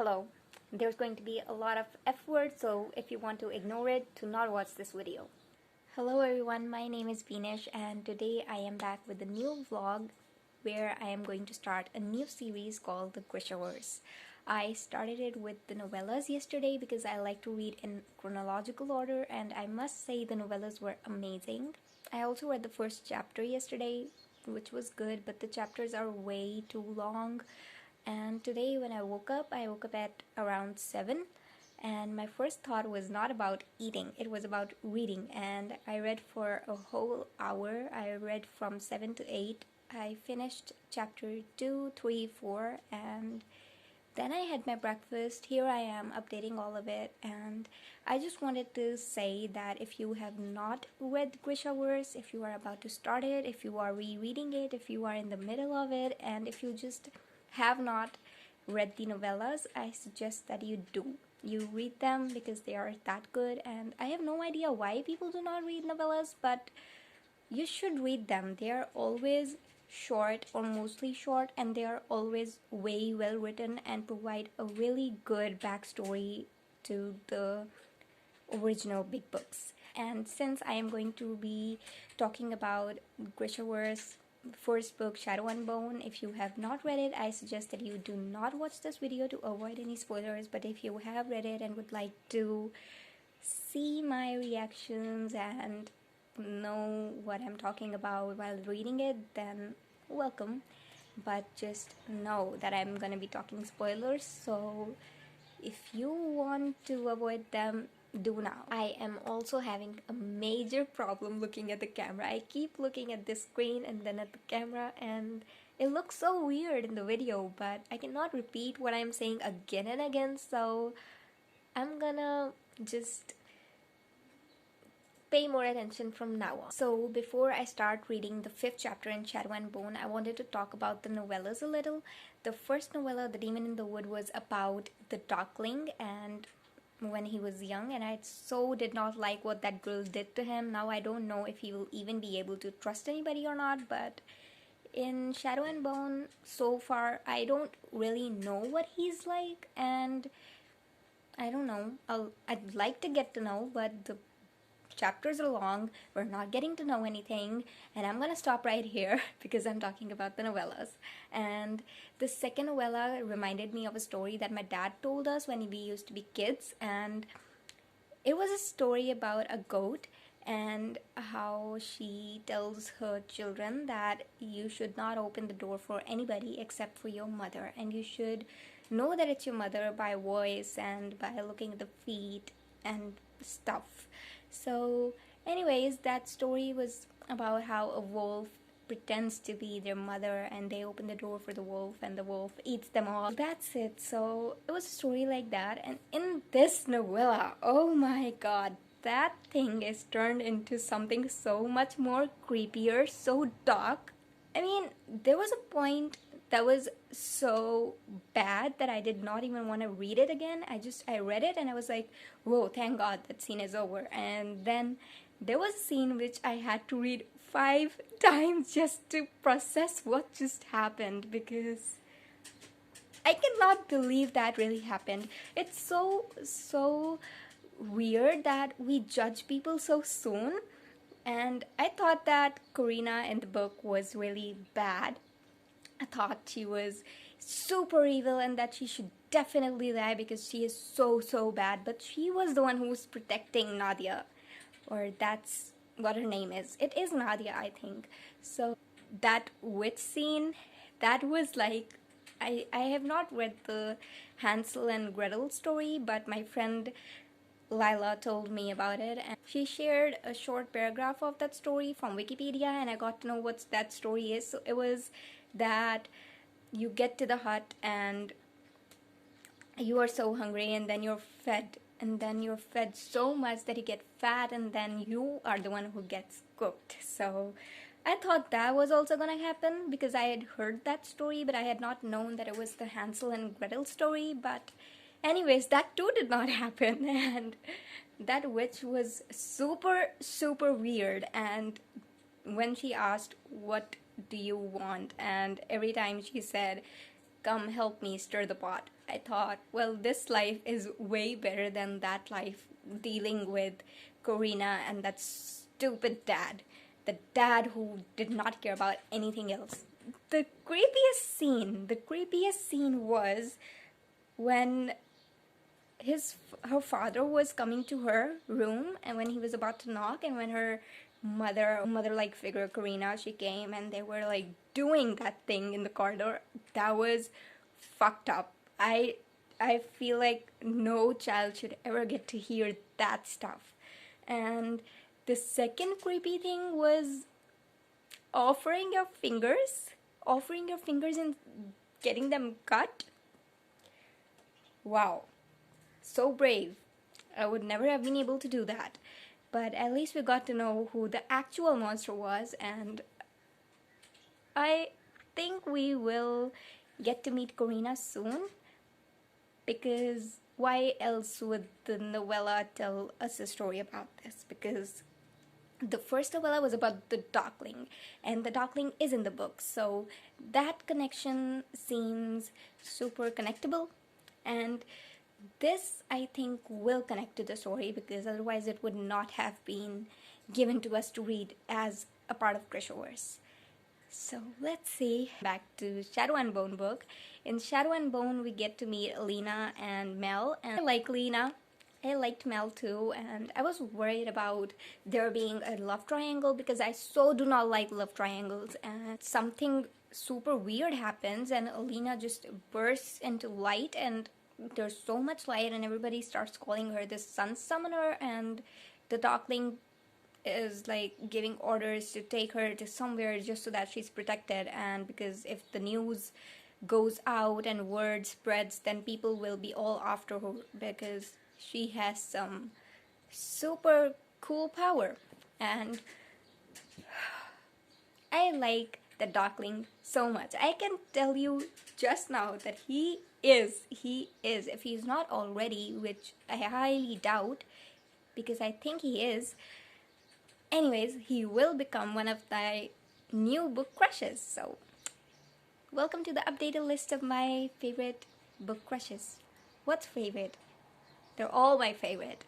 Hello. There's going to be a lot of F words, so if you want to ignore it, do not watch this video. Hello everyone, my name is Vinesh and today I am back with a new vlog where I am going to start a new series called the Grishaverse. I started it with the novellas yesterday because I like to read in chronological order, and I must say the novellas were amazing. I also read the first chapter yesterday, which was good, but the chapters are way too long. And today when I woke up at around 7, and my first thought was not about eating, it was about reading, and I read for a whole hour. I read from 7 to 8. I finished chapter 2, 3, 4, and then I had my breakfast. Here I am updating all of it, and I just wanted to say that if you have not read Grishaverse, if you are about to start it, if you are rereading it, if you are in the middle of it, and if you just have not read the novellas, I suggest that you do. You read them because they are that good, and I have no idea why people do not read novellas, but you should read them. They are always short or mostly short, and they are always way well written and provide a really good backstory to the original big books. And since I am going to be talking about Grishaverse first book, Shadow and Bone, if you have not read it, I suggest that you do not watch this video to avoid any spoilers. But if you have read it and would like to see my reactions and know what I'm talking about while reading it, then welcome. But just know that I'm gonna be talking spoilers, so if you want to avoid them, do now. I am also having a major problem looking at the camera. I keep looking at this screen and then at the camera, and it looks so weird in the video, but I cannot repeat what I'm saying again and again, so I'm gonna just pay more attention from now on. So before I start reading the 5th chapter in Shadow and Bone, I wanted to talk about the novellas a little. The first novella, The Demon in the Wood, was about the Darkling and when he was young, and I so did not like what that girl did to him. Now I don't know if he will even be able to trust anybody or not, but in Shadow and Bone, so far, I don't really know what he's like, and I don't know. I'd like to get to know, but the chapters are long, we're not getting to know anything, and I'm gonna stop right here because I'm talking about the novellas. And the second novella reminded me of a story that my dad told us when we used to be kids, and it was a story about a goat and how she tells her children that you should not open the door for anybody except for your mother, and you should know that it's your mother by voice and by looking at the feet and stuff. So anyways, that story was about how a wolf pretends to be their mother and they open the door for the wolf and the wolf eats them all. That's it. So it was a story like that, and in this novella, oh my god, that thing is turned into something so much more creepier, so dark. I mean, there was a point that was so bad that I did not even want to read it again. I read it and I was like, whoa, thank god that scene is over. And then there was a scene which I had to read 5 times just to process what just happened, because I cannot believe that really happened. It's so weird that we judge people so soon. And I thought that Karina in the book was really bad. I thought she was super evil and that she should definitely die because she is so bad. But she was the one who was protecting Nadia, or that's what her name is. It is Nadia, I think. So that witch scene, that was like, I have not read the Hansel and Gretel story, but my friend Lilah told me about it, and she shared a short paragraph of that story from Wikipedia, and I got to know what that story is. So it was that you get to the hut and you are so hungry, and then you're fed, and then you're fed so much that you get fat, and then you are the one who gets cooked. So I thought that was also gonna happen because I had heard that story, but I had not known that it was the Hansel and Gretel story. But anyways, that too did not happen, and that witch was super weird. And when she asked, what do you want, and every time she said, come help me stir the pot. I thought, well, this life is way better than that life dealing with Karina and that stupid dad. The dad who did not care about anything else. The creepiest scene was when her father was coming to her room, and when he was about to knock, and when her mother-like figure Karina, she came, and they were like doing that thing in the corridor. That was fucked up. I feel like no child should ever get to hear that stuff. And the second creepy thing was offering your fingers and getting them cut. Wow, so brave. I would never have been able to do that. But at least we got to know who the actual monster was, and I think we will get to meet Karina soon, because why else would the novella tell us a story about this? Because the first novella was about the Darkling, and the Darkling is in the book, so that connection seems super connectable, and this, I think, will connect to the story, because otherwise it would not have been given to us to read as a part of Grishaverse. So let's see. Back to Shadow and Bone book. In Shadow and Bone, we get to meet Lilah and Mel, and I like Lilah. I liked Mel too, and I was worried about there being a love triangle, because I so do not like love triangles, and something super weird happens and Lilah just bursts into light, and there's so much light, and everybody starts calling her the sun summoner, and the Darkling is like giving orders to take her to somewhere just so that she's protected, and because if the news goes out and word spreads, then people will be all after her because she has some super cool power. And I like the Darkling so much. I can tell you just now that he is, if he's not already, which I highly doubt, because I think he is. Anyways, he will become one of my new book crushes. So, welcome to the updated list of my favorite book crushes. What's favorite? They're all my favorite.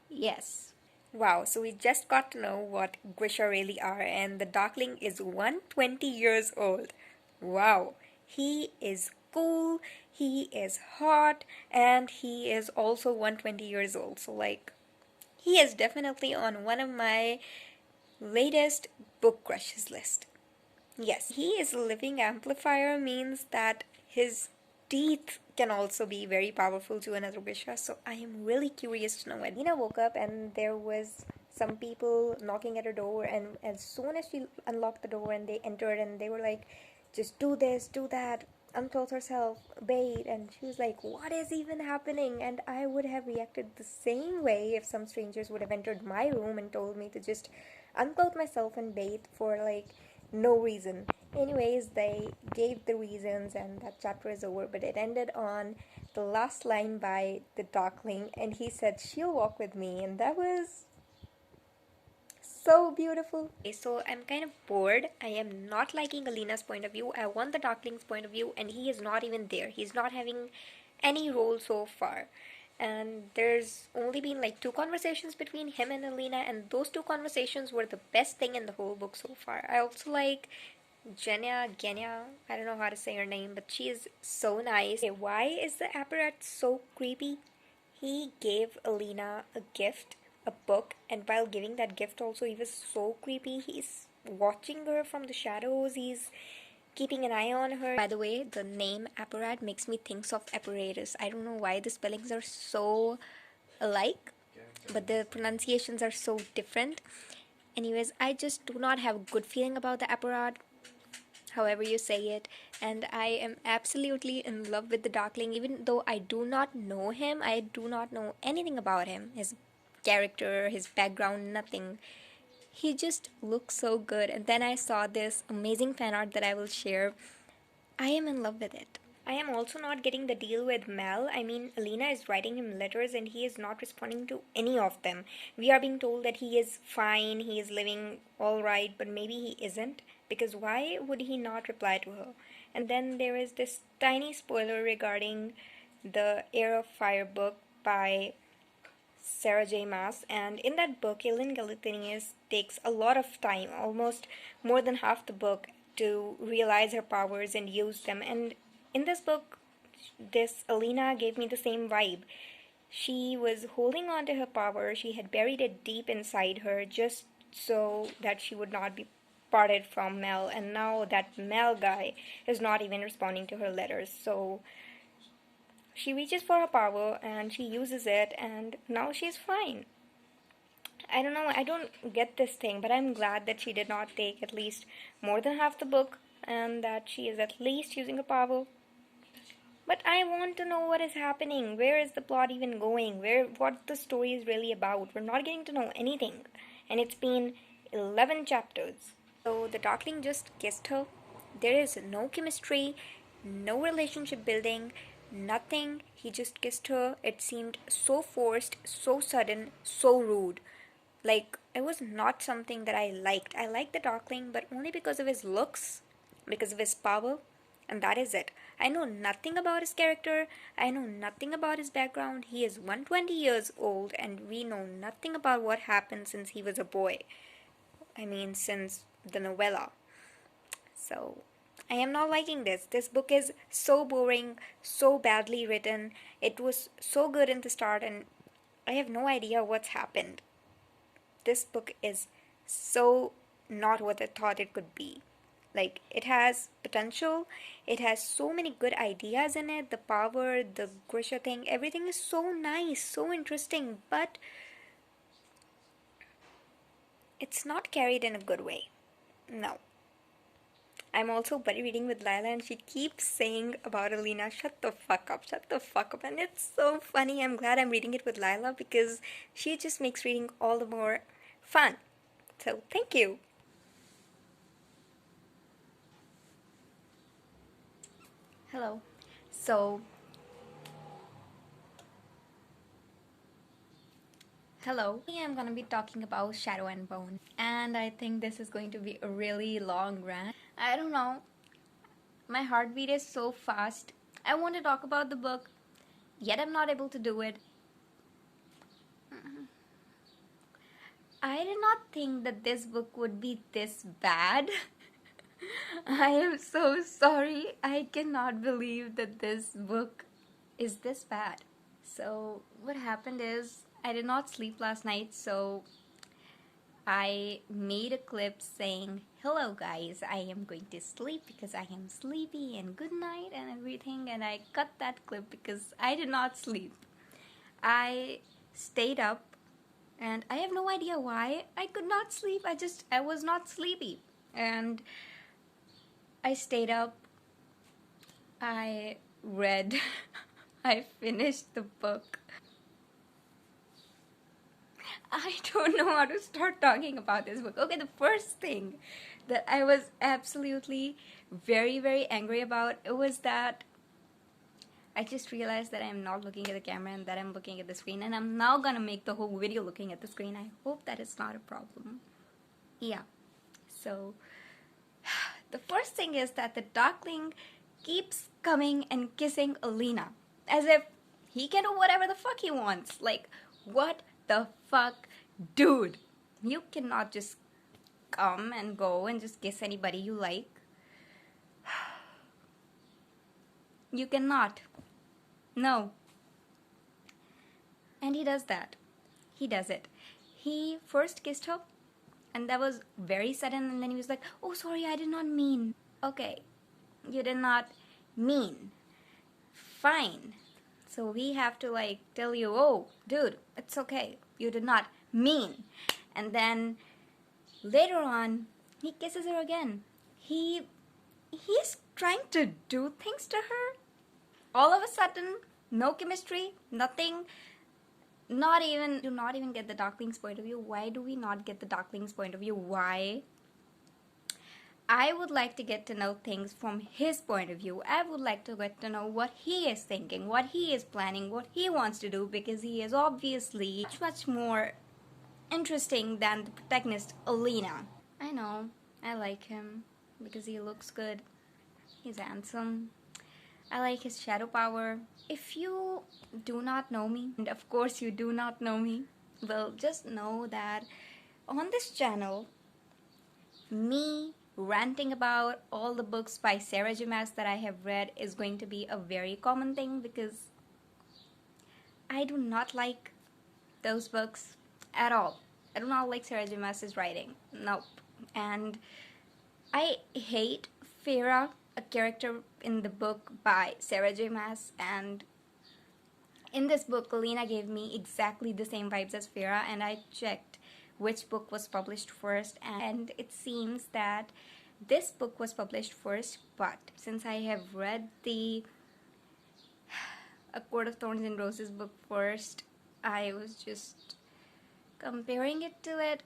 Yes. Wow, so we just got to know what Grisha really are, and the Darkling is 120 years old. Wow, he is cool, he is hot, and he is also 120 years old. So like, he is definitely on one of my latest book crushes list. Yes, he is a living amplifier, means that his teeth can also be very powerful to another Grisha, so I am really curious to know it. Nina woke up and there was some people knocking at her door, and as soon as she unlocked the door and they entered and they were like, just do this, do that, unclothe herself, bathe, and she was like, what is even happening? And I would have reacted the same way if some strangers would have entered my room and told me to just unclothe myself and bathe for like no reason. Anyways, they gave the reasons and that chapter is over, but it ended on the last line by the Darkling, and he said, she'll walk with me, and that was so beautiful. Okay, so I'm kind of bored. I am not liking Alina's point of view. I want the Darkling's point of view, and he is not even there. He's not having any role so far. And there's only been like 2 conversations between him and Alina, and those 2 conversations were the best thing in the whole book so far. I also like Genya, I don't know how to say her name, but she is so nice. Okay, why is the apparat so creepy? He gave Alina a gift, a book, and while giving that gift also, he was so creepy. He's watching her from the shadows, he's keeping an eye on her. By the way, the name apparat makes me think of apparatus. I don't know why the spellings are so alike, but the pronunciations are so different. Anyways, I just do not have a good feeling about the apparat, however you say it, and I am absolutely in love with the Darkling. Even though I do not know him, I do not know anything about him, his character, his background, nothing. He just looks so good, and then I saw this amazing fan art that I will share. I am in love with it. I am also not getting the deal with Mel. I mean, Alina is writing him letters and he is not responding to any of them. We are being told that he is fine, he is living alright, but maybe he isn't. Because why would he not reply to her? And then there is this tiny spoiler regarding the Heir of Fire book by Sarah J. Maas, and in that book, Ellen Galatinius takes a lot of time, almost more than half the book, to realize her powers and use them. And in this book, this Alina gave me the same vibe. She was holding on to her power, she had buried it deep inside her just so that she would not be parted from Mel, and now that Mel guy is not even responding to her letters. So she reaches for her power and she uses it, and now she's fine. I don't know, I don't get this thing, but I'm glad that she did not take at least more than half the book and that she is at least using her power. But I want to know what is happening. Where is the plot even going? What the story is really about? We're not getting to know anything. And it's been 11 chapters. So the Darkling just kissed her. There is no chemistry, no relationship building, nothing. He just kissed her. It seemed so forced, so sudden, so rude. Like, it was not something that I liked. I liked the Darkling, but only because of his looks, because of his power, and that is it. I know nothing about his character. I know nothing about his background. He is 120 years old, and we know nothing about what happened since he was a boy. I mean, since the novella. So, I am not liking this. This book is so boring, so badly written. It was so good in the start, and I have no idea what's happened. This book is so not what I thought it could be. Like, it has potential, it has so many good ideas in it, the power, the Grisha thing, everything is so nice, so interesting, but it's not carried in a good way. No. I'm also buddy reading with Lilah, and she keeps saying about Alina, shut the fuck up, and it's so funny. I'm glad I'm reading it with Lilah because she just makes reading all the more fun. So, thank you. Hello. So, hello. I'm gonna be talking about Shadow and Bone, and I think this is going to be a really long rant. I don't know. My heartbeat is so fast. I want to talk about the book, yet I'm not able to do it. I did not think that this book would be this bad. I am so sorry. I cannot believe that this book is this bad. So, what happened is, I did not sleep last night, so I made a clip saying, hello guys, I am going to sleep because I am sleepy and good night and everything, and I cut that clip because I did not sleep. I stayed up and I have no idea why I could not sleep. I was not sleepy. And I stayed up. I read. I finished the book. I don't know how to start talking about this book. Okay, the first thing that I was absolutely very, very angry about, it was that I just realized that I'm not looking at the camera and that I'm looking at the screen, and I'm now gonna make the whole video looking at the screen. I hope that is not a problem. Yeah. So, the first thing is that the Darkling keeps coming and kissing Alina, as if he can do whatever the fuck he wants. Like, what the fuck? Dude, you cannot just come and go and just kiss anybody you like. You cannot. No. And he does that. He does it. He first kissed her, and that was very sudden, and then he was like, oh, sorry, I did not mean. Okay, you did not mean. Fine. So we have to, like, tell you, oh, dude, it's okay. You did not mean. And then later on, he kisses her again. He's trying to do things to her. All of a sudden, no chemistry, nothing. Do not even get the Darkling's point of view. Why do we not get the Darkling's point of view? Why? I would like to get to know things from his point of view. I would like to get to know what he is thinking, what he is planning, what he wants to do, because he is obviously much more interesting than the protagonist, Alina. I know, I like him because he looks good. He's handsome. I like his shadow power. If you do not know me, and of course you do not know me, well, just know that on this channel, me ranting about all the books by Sarah J. Maas that I have read is going to be a very common thing because I do not like those books at all. I do not like Sarah J. Maas's writing. Nope. And I hate Farah, a character in the book by Sarah J. Maas, and in this book, Lena gave me exactly the same vibes as Farah, and I checked which book was published first, and it seems that this book was published first, but since I have read the A Court of Thorns and Roses book first, I was just comparing it to it.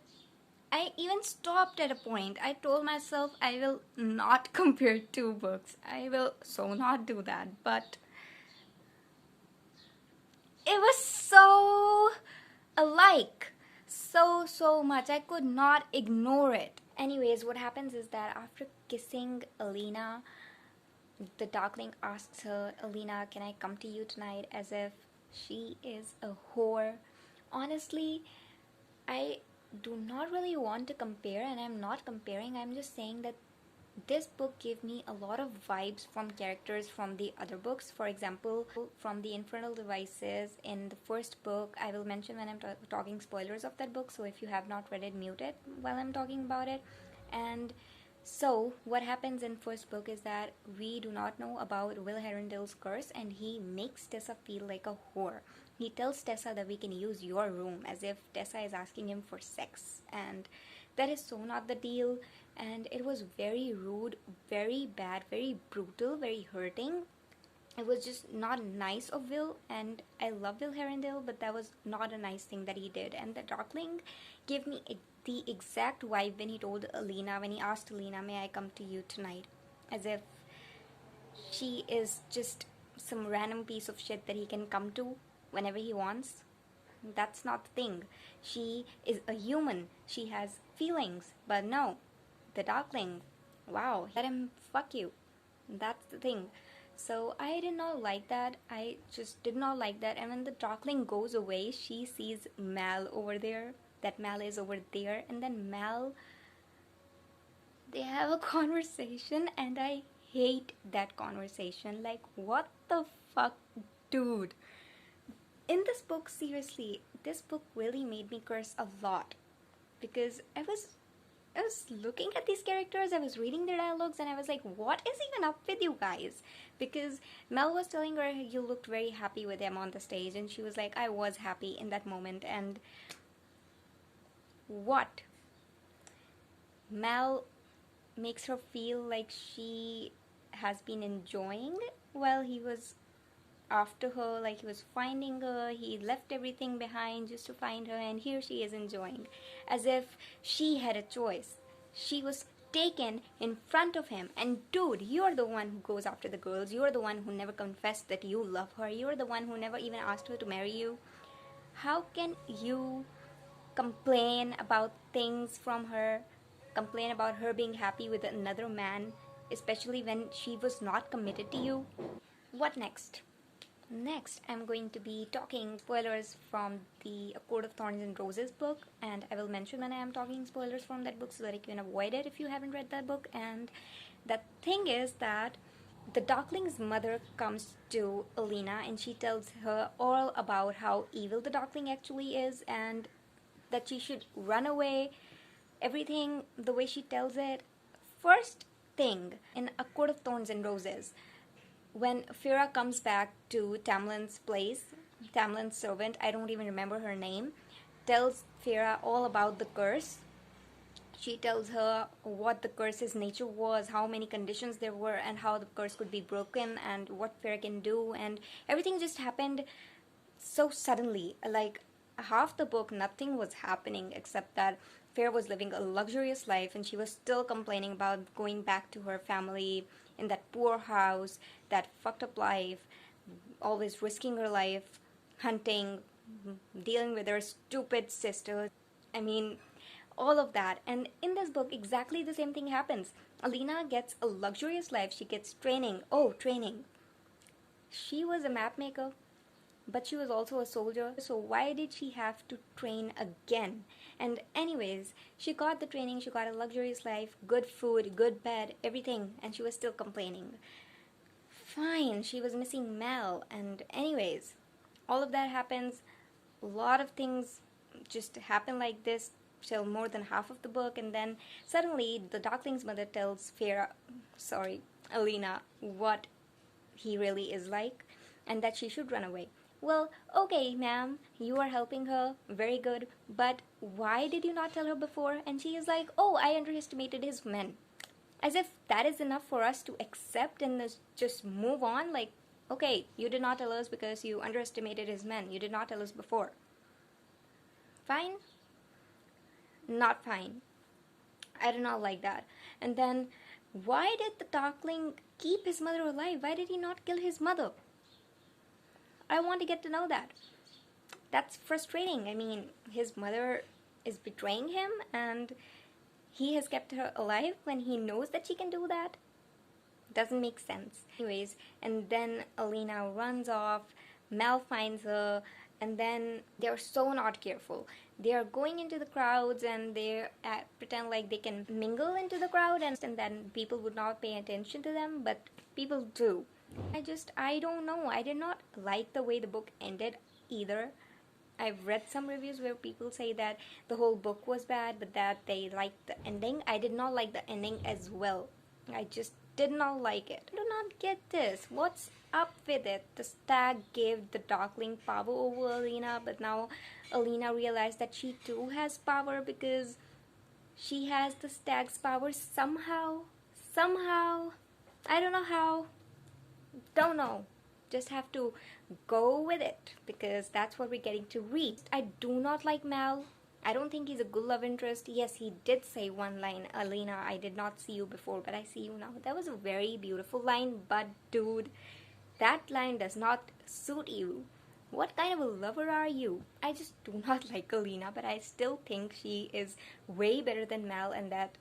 I even stopped at a point. I told myself I will not compare two books. I will so not do that, but it was so alike. So much. I could not ignore it. Anyways, what happens is that after kissing Alina, the Darkling asks her, Alina, can I come to you tonight? As if she is a whore. Honestly, I do not really want to compare, and I'm not comparing. I'm just saying that this book gave me a lot of vibes from characters from the other books. For example, from the Infernal Devices in the first book. I will mention when I'm talking spoilers of that book, so if you have not read it, mute it while I'm talking about it. And so what happens in first book is that we do not know about Will Herondale's curse, and he makes Tessa feel like a whore. He tells Tessa that we can use your room, as if Tessa is asking him for sex, and that is so not the deal. And it was very rude, very bad, very brutal, very hurting. It was just not nice of Will, and I love Will Herondale, but that was not a nice thing that he did. And the Darkling gave me the exact vibe when he told Alina, when he asked Alina, may I come to you tonight? As if she is just some random piece of shit that he can come to whenever he wants. That's not the thing. She is a human. She has feelings, but no. The Darkling, wow, let him fuck you. That's the thing. So I did not like that. I just did not like that. And when the Darkling goes away, she sees Mal over there. That Mal is over there. And then Mal, they have a conversation, and I hate that conversation. Like, what the fuck, dude? In this book, seriously, this book really made me curse a lot. Because I was looking at these characters, I was reading their dialogues, and I was like, what is even up with you guys? Because Mel was telling her you looked very happy with him on the stage, and she was like, I was happy in that moment. And what? Mel makes her feel like she has been enjoying while he was after her, like he was finding her. He left everything behind just to find her, and here she is enjoying, as if she had a choice. She was taken in front of him, and dude, you're the one who goes after the girls. You're the one who never confessed that you love her. You're the one who never even asked her to marry you. How can you complain about things from her, complain about her being happy with another man, especially when she was not committed to you? What next? Next, I'm going to be talking spoilers from the A Court of Thorns and Roses book, and I will mention when I am talking spoilers from that book so that you can avoid it if you haven't read that book. And the thing is that the Darkling's mother comes to Alina, and she tells her all about how evil the Darkling actually is, and that she should run away. Everything, the way she tells it. First thing, in A Court of Thorns and Roses, when Fira comes back to Tamlin's place, Tamlin's servant, I don't even remember her name, tells Fira all about the curse. She tells her what the curse's nature was, how many conditions there were, and how the curse could be broken, and what Fira can do, and everything just happened so suddenly. Like, half the book, nothing was happening except that Fira was living a luxurious life, and she was still complaining about going back to her family in that poor house, that fucked up life, always risking her life, hunting, dealing with her stupid sister. I mean, all of that. And in this book, exactly the same thing happens. Alina gets a luxurious life. She gets training. Oh, training. She was a map maker, but she was also a soldier. So why did she have to train again? And anyways, she got the training. She got a luxurious life, good food, good bed, everything, and she was still complaining. Fine, she was missing Mel. And anyways, all of that happens. A lot of things just happen like this till more than half of the book, and then suddenly the Darkling's mother tells Alina what he really is like, and that she should run away. Well, okay, ma'am, you are helping her, very good, but why did you not tell her before? And she is like, oh, I underestimated his men. As if that is enough for us to accept and just move on. Like, okay, you did not tell us because you underestimated his men. You did not tell us before. Fine? Not fine. I do not like that. And then, why did the Darkling keep his mother alive? Why did he not kill his mother? I want to get to know that. That's frustrating. I mean, his mother is betraying him and he has kept her alive when he knows that she can do that. Doesn't make sense. Anyways, and then Alina runs off, Mel finds her, and then they're so not careful. They are going into the crowds and they pretend like they can mingle into the crowd, and then people would not pay attention to them, but people do. I don't know. I did not like the way the book ended either. I've read some reviews where people say that the whole book was bad, but that they liked the ending. I did not like the ending as well. I just did not like it. I do not get this. What's up with it? The stag gave the Darkling power over Alina, but now Alina realized that she too has power because she has the stag's power somehow. Somehow. I don't know how. Don't know. Just have to go with it because that's what we're getting to read. I do not like Mal. I don't think he's a good love interest. Yes, he did say one line, Alina, I did not see you before, but I see you now. That was a very beautiful line, but dude, that line does not suit you. What kind of a lover are you? I just do not like Alina, but I still think she is way better than Mal, and that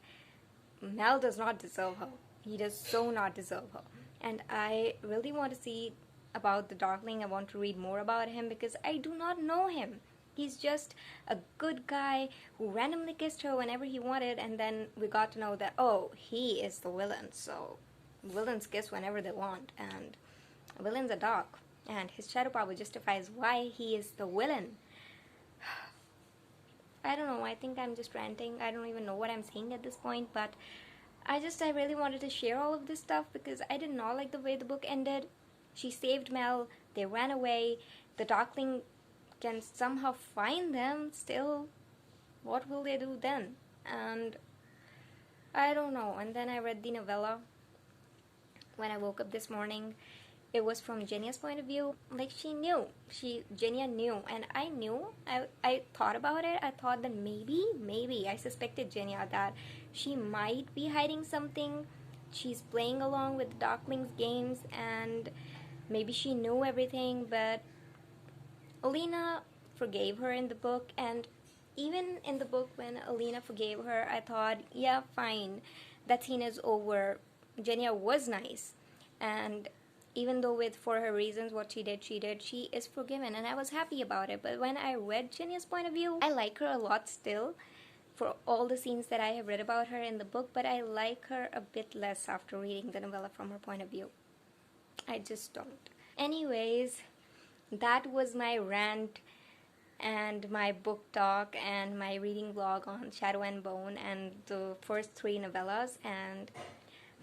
Mal does not deserve her. He does so not deserve her. And I really want to see about the Darkling. I want to read more about him because I do not know him. He's just a good guy who randomly kissed her whenever he wanted, and then we got to know that, oh, he is the villain. So villains kiss whenever they want, and villains are dark, and his shadow power justifies why he is the villain. I don't know. I think I'm just ranting. I don't even know what I'm saying at this point, but I really wanted to share all of this stuff because I did not like the way the book ended. She saved Mel, they ran away, the Darkling can somehow find them still. What will they do then? And I don't know. And then I read the novella when I woke up this morning. It was from Jenia's point of view. Like, Jenia knew, and I knew. I thought about it. I thought that maybe I suspected Jenia that she might be hiding something. She's playing along with Darkling's games, and maybe she knew everything, but Alina forgave her in the book, and even in the book when Alina forgave her, I thought, yeah, fine, that scene is over. Jenia was nice, and even though for her reasons what she did, she is forgiven, and I was happy about it. But when I read Jenia's point of view, I like her a lot still for all the scenes that I have read about her in the book, but I like her a bit less after reading the novella from her point of view. I just don't. Anyways, that was my rant and my book talk and my reading vlog on Shadow and Bone and the first 3 novellas, and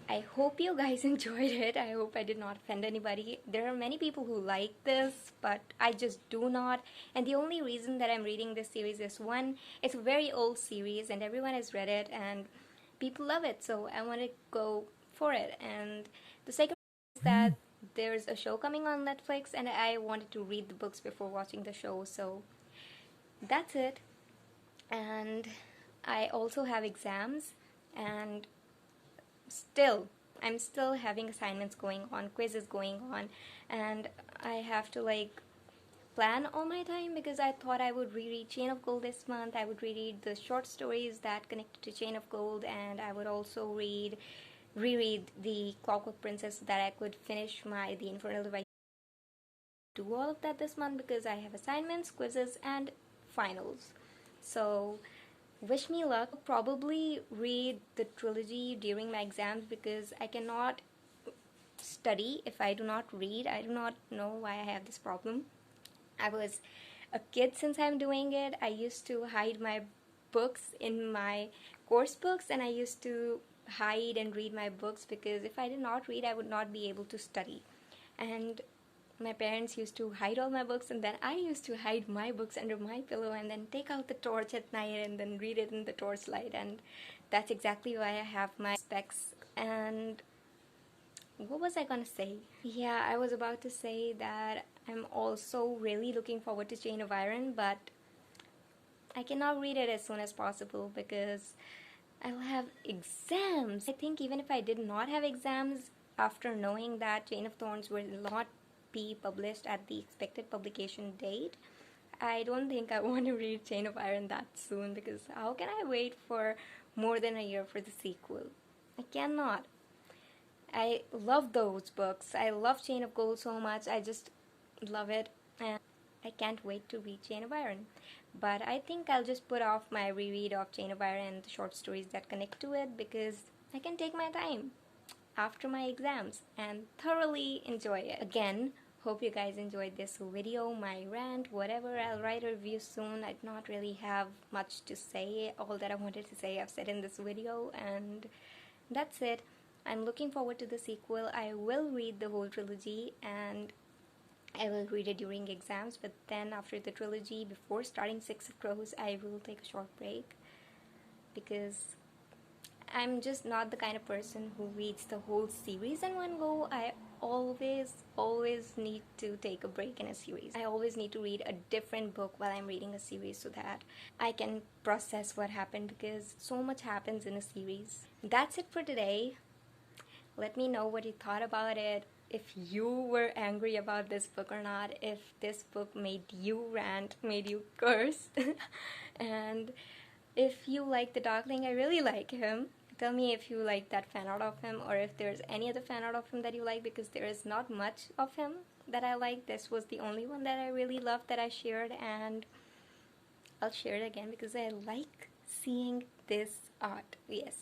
I hope you guys enjoyed it. I hope I did not offend anybody. There are many people who like this, but I just do not. And the only reason that I'm reading this series is, one, it's a very old series and everyone has read it and people love it, so I want to go for it. And the second is that there's a show coming on Netflix and I wanted to read the books before watching the show, so that's it. And I also have exams, and I'm still having assignments going on, quizzes going on, and I have to plan all my time because I thought I would reread Chain of Gold this month. I would reread the short stories that connected to Chain of Gold, and I would also reread the Clockwork Princess so that I could finish The Infernal Device. Do all of that this month because I have assignments, quizzes, and finals. So wish me luck. I'll probably read the trilogy during my exams because I cannot study if I do not read. I do not know why I have this problem. I was a kid since I'm doing it. I used to hide my books in my course books, and I used to hide and read my books because if I did not read, I would not be able to study. And my parents used to hide all my books, and then I used to hide my books under my pillow and then take out the torch at night and then read it in the torchlight. And that's exactly why I have my specs. And what was I gonna say? Yeah, I was about to say that I'm also really looking forward to Chain of Iron, but I cannot read it as soon as possible because I'll have exams. I think even if I did not have exams, after knowing that Chain of Thorns will not be published at the expected publication date, I don't think I want to read Chain of Iron that soon because how can I wait for more than a year for the sequel? I cannot. I love those books. I love Chain of Gold so much. I just love it, and I can't wait to read Chain of Iron. But I think I'll just put off my reread of Chain of Iron and the short stories that connect to it because I can take my time after my exams and thoroughly enjoy it. Again, hope you guys enjoyed this video, my rant, whatever. I'll write a review soon. I do not really have much to say. All that I wanted to say I've said in this video, and that's it. I'm looking forward to the sequel. I will read the whole trilogy and I will read it during exams, but then after the trilogy, before starting Six of Crows, I will take a short break because I'm just not the kind of person who reads the whole series in one go. I always need to take a break in a series. I always need to read a different book while I'm reading a series so that I can process what happened because so much happens in a series. That's it for today. Let me know what you thought about it, if you were angry about this book or not, if this book made you rant, made you curse. And if you like the Darkling, I really like him. Tell me if you like that fan art of him or if there's any other fan art of him that you like because there is not much of him that I like. This was the only one that I really loved that I shared, and I'll share it again because I like seeing this art. Yes.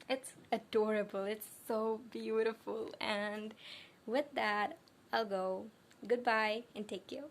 It's adorable. It's so beautiful. And with that, I'll go. Goodbye and take care.